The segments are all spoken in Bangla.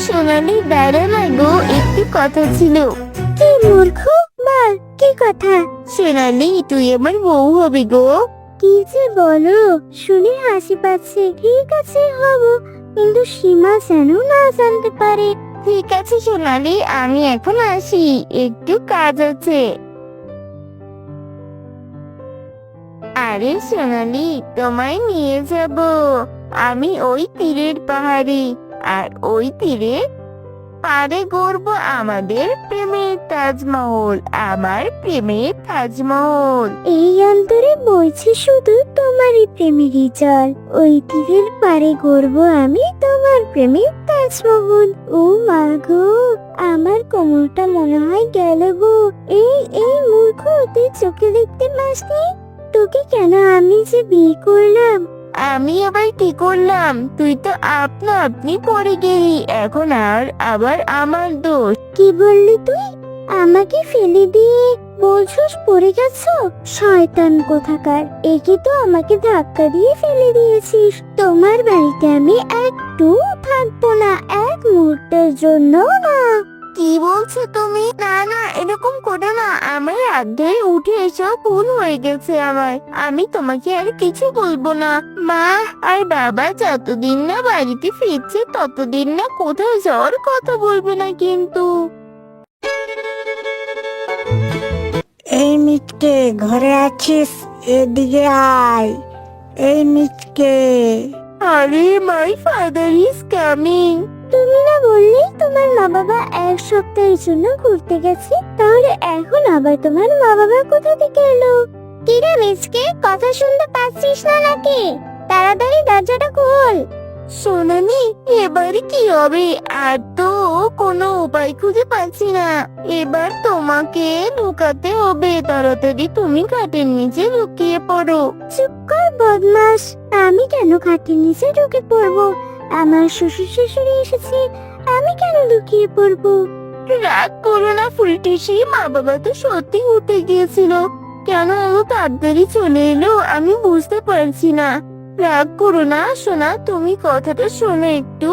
সোনালি দাঁড়া না গো, একটু কথা ছিল। কি মূর্খ, বল কি কথা। সোনালি তুই আমার বউ হবে গো। কি যে বলো, শুনে হাসি পাচ্ছে। ঠিক আছে হব, কিন্তু সীমা যেন না জানতে পারে। ঠিক আছে সোনালি, আমি এখন আসি, একটু কাজ আছে। আরে সোনালি, তোমায় নিয়ে যাব আমি ওই তীরের পাহাড়ে। আর ওই তীরে পাড়ে গড়বো আমাদের প্রেমের তাজমহল, আমার প্রেমের তাজমহল। এই অন্তরে বইছে শুধু তোমারই প্রেমেরই জল। ওই তীরের পারে গড়বো আমি তোমার প্রেমের তাজমহল। ও মা গো, আমার কোমরটা মনে হয় গেল গো। এই মূর্খ, তুই চোখে দেখতে পাসনি? তোকে কেন আমি যে বিয়ে করলাম। আমি আবার কি করলাম? তুই তো আপনা আপনি পড়ে গেলি, এখন আবার আমার দোষ। কি বললি তুই? আমাকে ফেলে দিয়ে বলছিস পড়ে গেছো? শয়তান কোথাকার, একে তো আমাকে ধাক্কা দিয়ে ফেলে দিয়েছিস। তোমার বাড়িতে আমি একটু থাকবো না, এক মুহূর্তের জন্য না। কি বলছো তুমি? না না, এরকম করো না, আমার হাত ধরে উঠে এসো, ভুল হয়ে গেছে আমার। আমি তোমাকে আর কিছু বলবো না। মা আর বাবা যতদিন না বাড়িতে ফিরছে ততদিন না কোথাও যাওয়ার কথা বলবে না কিন্তু। এই মিচকে, ঘরে আছিস? এদিকে আয়। এই মিচকে। আরে মাই ফাদার ইজ কামিং। তুমি না বললে তোমার মা বাবা এক সপ্তাহের জন্য ঘুরতে গেছে? তাহলে এখন আবার তোমার মা বাবা কোথা থেকে এলো? কিরে মিচকে, কথা শুনতে পাচ্ছিস না নাকি? তাড়াতাড়ি দরজাটা খোল। সোনালি, এবারে কি হবে? আর তো কোনো উপায় খুঁজে পাচ্ছি না। এবার তোমাকে লুকাতে হবে, তাড়াতাড়ি তুমি খাটের নিচে লুকিয়ে পড়ো। চুপ কর বদমাস, আমি কেন খাটের নিচে ঢুকে পড়বো? আমার শ্বশুর শাশুড়ি এসেছে, আমি কেন লুকিয়ে পড়বো? রাগ করো না ফুলটিসি, মা বাবা তো সত্যি উঠে গিয়েছিল, কেন এত তাড়াতাড়ি চলে এলো আমি বুঝতে পারছি না। রাগ করো না সোনা, তুমি কথাটা শোনো একটু,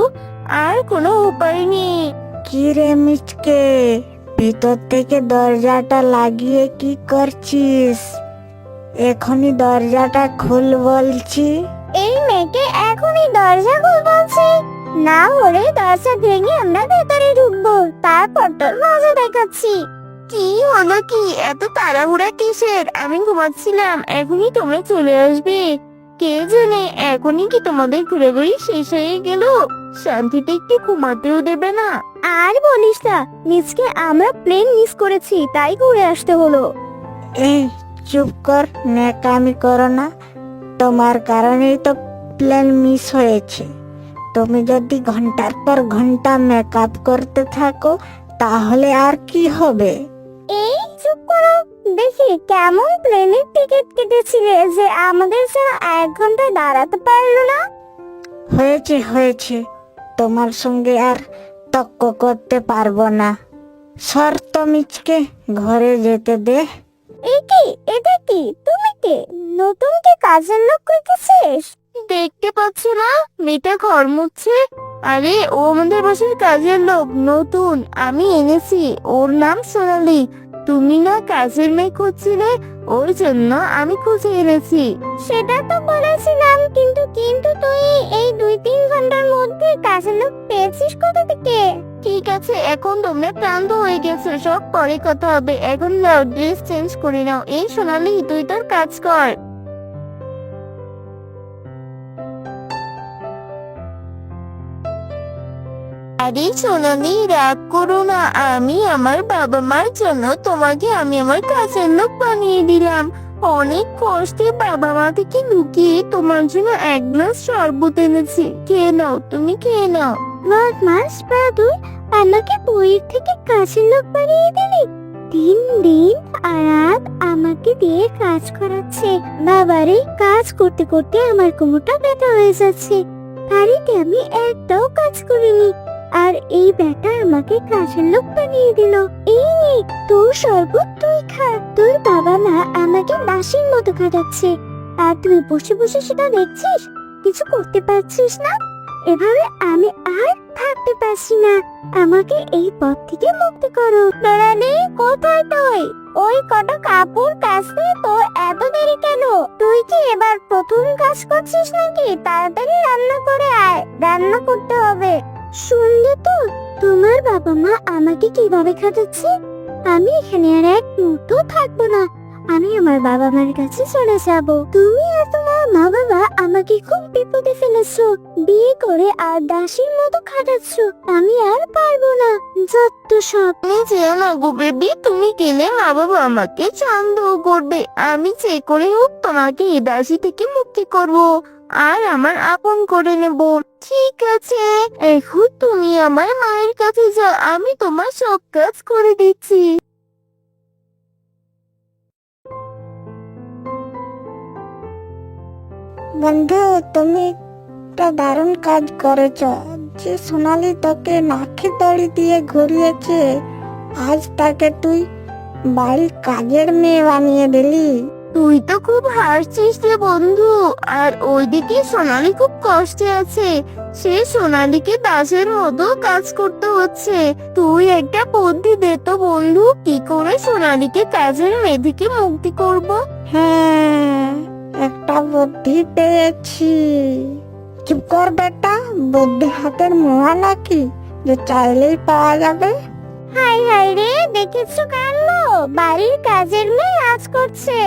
আর কোনো উপায় নেই। কি রে মিচকে, ভিতর থেকে দরজাটা লাগিয়ে কি করছিস? এখনই দরজাটা খুল বলছি। এই মেয়েকে এখনই দরজা খুল বলছে, না হলে দরজা ভেঙে আমরা ভেতরে ঢুকবো, তারপর তোর মজা দেখাচ্ছি। কি হলো কি? এত তাড়াহুড়া কিসের? আমি ঘুমাচ্ছিলাম, এখনই তোমরা চলে আসবে। কে জানে এখনই কি তোমাদের ঘোরাঘুরি শেষ হয়ে গেল? শান্তিতে একটু ঘুমাতেও দেবে না। আর বলিস না, মিসকে আমরা প্লেন মিস করেছি, তাই ঘুরে আসতে হলো। এই চুপ কর, ন্যাকামি করো না। তোমার কারণেই তো প্লেন মিস হয়েছে। তুমি যদি ঘন্টার পর ঘন্টা মেকআপ করতে থাকো তাহলে আর কি হবে? এই চুপ করো, দেখি কেমন প্লেনের টিকিট কেটেছিলে যে আমাদের জন্য 1 ঘন্টা দাঁড়াতে পারলো না। হয়েছে হয়েছে, তোমার সঙ্গে আর তর্ক করতে পারবো না। শর্ত মিচকে, ঘরে যেতে দে। এটা কি তুমি কে? নতুন কে কাজের লোক রেখেছিস? দেখতে পাচ্ছ না মেয়েটা ঘর মুছছে? আরে ও আমাদের বাসার কাজের লোক, নতুন, আমি এনেছি। ওর নাম সোনালি। তুমি না কাজের মেয়ে খুঁজছিলে, ওর জন্য আমি খুঁজে এনেছি। সেটা তো বলেছিলাম, কিন্তু কিন্তু তুই এই 2-3 ঘন্টার মধ্যে কাজের লোক পেয়েছিস কোথা থেকে? ঠিক আছে, এখন তোমরা ক্লান্ত হয়ে গেছো, সব পরে কথা হবে। এখন যাও, ড্রেস চেঞ্জ করে নাও। এই সোনালি, তুই তোর কাজ কর। আরে সোনালি, রাগ করো না, আমি আমার বাবা মার জন্য তোমাকে আমি আমার কাছের লোক বানিয়ে দিলাম। অনেক কষ্টে বাবা মা থেকে লুকিয়ে তোমার জন্য 1 গ্লাস শরবত এনেছি, খেয়ে নাও, তুমি খেয়ে নাও। বদমাস বাদুর, আমাকে বইয়ের থেকে কাজের লোক বানিয়ে দিলি। 3 দিন আর রাত আমাকে দিয়ে কাজ করাচ্ছে। বাবারে, কাজ করতে করতে আমার কোমরটা ব্যথা হয়ে যাচ্ছে। বাড়িতে আমি একটাও কাজ করিনি, আর এই বেটা আমাকে কাজের লোক বানিয়ে দিল। এই নে তোর শরবত, তুই খা। তোর বাবা মা আমাকে দাসীর মতো খাটাচ্ছে, আর তুই বসে বসে সেটা দেখছিস, কিছু করতে পারছিস না। এভাবে আমি আর থাকতে পারছি না। আমাকে এই পথ থেকে মুক্তি করো। রানী, কোথায় তুই? ওই কটা কাপড় কাচতে তোর এত দেরি কেন? তুই কি এবার প্রথম কাজ করছিস নাকি? তাড়াতাড়ি রান্না করে আয়, রান্না করতে হবে। শুনলে তো তোমার বাবা মা আমাকে কিভাবে খাটাচ্ছে। আমি এখানে আর এক মুহূর্ত থাকবো না। আমি আমার বাবা মার কাছে চলে যাব। তুমি আর তোমার মা বাবা আমাকে খুব বিপদে ফেলেছো। বিয়ে করে আর দাসীর মতো খাটাচ্ছো। আমি আর পারবো না। যত সব। তুমি যেও না গো বেবি, তুমি গেলে মা বাবা আমাকে সন্দেহ করবে। আমি যে করে হোক তোমাকে এই দাসী থেকে মুক্তি করব আর আমার আপন করে নেব। ঠিক আছে, এখন তুমি আমার মায়ের কাছে যাও, আমি তোমার সব কাজ করে দিচ্ছি। বন্ধু, তুমি একটা দারুণ কাজ করেছ। যে সোনালি তোকে নাকে দড়ি দিয়ে ঘুরিয়েছে, আজ তাকে তুই বাড়ির কাজের মেয়ে বানিয়ে দিলি। তুই তো খুব হাসছিস রে বন্ধু। আর ওইদিকে সোনালি খুব কষ্টে আছে। সে সোনালিকে দাসের মতো কাজ করতে হচ্ছে। তুই একটা বুদ্ধি দে তো বন্ধু, কি করে সোনালিকে কাজের মেয়ে থেকে মুক্তি করব? হ্যাঁ, একটা বুদ্ধি পেয়েছি। চুপ কর বেটা, বুদ্ধি হাতের মোয়া নাকি যে চাইলেই পাওয়া যাবে? হাই হাই রে, দেখেছো কাণ্ড, বাড়ির কাজের মেয়ে কাজ করছে।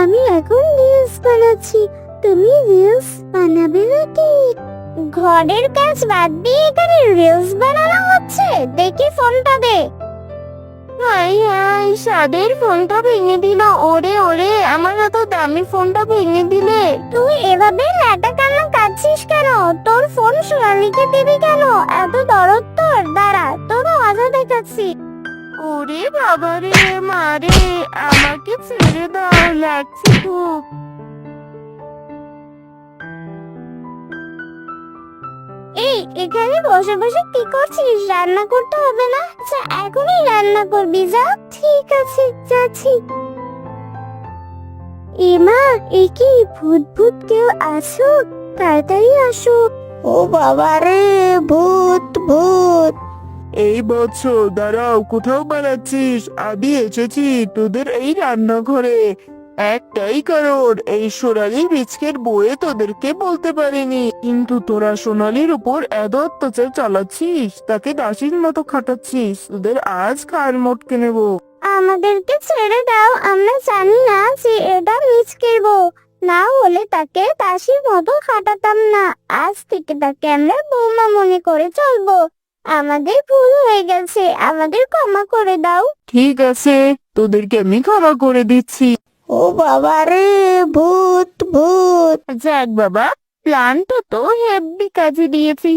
আমি এখন রিলস বানাচ্ছি। তুমি রিলস বানাবে নাকি? ঘরের কাজ বাদ দিয়ে এখানে রিলস বানানো হচ্ছে? দেখি ফোনটা দে। হাই হাই, সাদের ফোনটা ভেঙে দিল। ওরে ওরে, আমার এত দামি ফোনটা ভেঙে দিলে। তুই এভাবে ল্যাটা কান্না কাঁদছিস কেন? তোর ফোন সোনালীকে দিবি কেন? এত দরদ তোর? দাঁড়া, তোর মজা দেখাচ্ছি। ওরে বাবা রে, মারে, আমাকে ছেড়ে দাও, লাগছে খুব। এই, এখানে বসে বসে কি করছিস? রান্না করতে হবে না? আচ্ছা, এখনই রান্না করবি, যা। ঠিক আছে, যাচ্ছি। এমা, এ কি ভূত ভূত কেউ আছো? তাড়াতাড়ি আসো। ও বাবা রে, ভূত ভূত! এই বৎস, দাঁড়াও, কোথাও পালাচ্ছিস? আমি এসেছি তোদের এই রান্নাঘরে। একটাই কারণ, এই সোনালী মিচকের বউয়ে তোদেরকে বলতে পারিনি, কিন্তু তোরা সোনালীর উপর এত অত্যাচার চালাচ্ছিস, তাকে দাসীর মতো খাটাচ্ছিস। তোদের আজ কার মোটকে নেবো। আমাদেরকে ছেড়ে দাও, আমরা জানি না যে এটা মিচকের বউ। না হলে তাকে দাসীর মতো খাটাতাম না। আজ থেকে তাকে আমরা বৌমা মনে করে চলবো। আমাদের ভুল হয়ে গেছে, আমাদের ক্ষমা করে দাও। ঠিক আছে, তোদেরকে আমি ক্ষমা করে দিচ্ছি। ও বাবা রে, ভূত ভূত! যাক বাবা, প্ল্যানটা তো হেব্বি কাজে দিয়েছে।